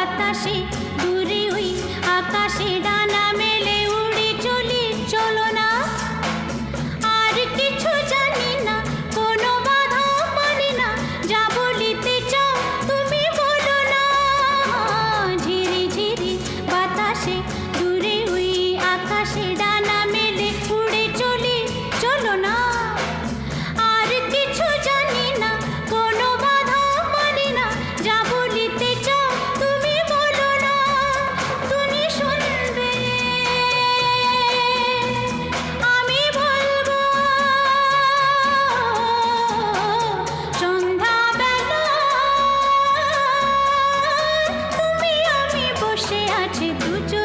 বাতাসে দূরে ওই আকাশে ডানা মেলে উড়ে চলি, চলো না। আর কিছু জানি না, কোনো বাধা মানি না, যা বলিতে চাও তুমি বলো না। ঝিরি ঝিরি বাতাসে দূরে ওই আকাশে ডানা মেলে উড়ে চলি, চলো না। আর কিছু জানি না, কোনো বাধা মানি না, যা বলিতে চাও তুমি বলো না। তুমি শুনবে, আমি বলবো। সন্ধ্যাবেলা তুমি আমি বসে আছি দুজন।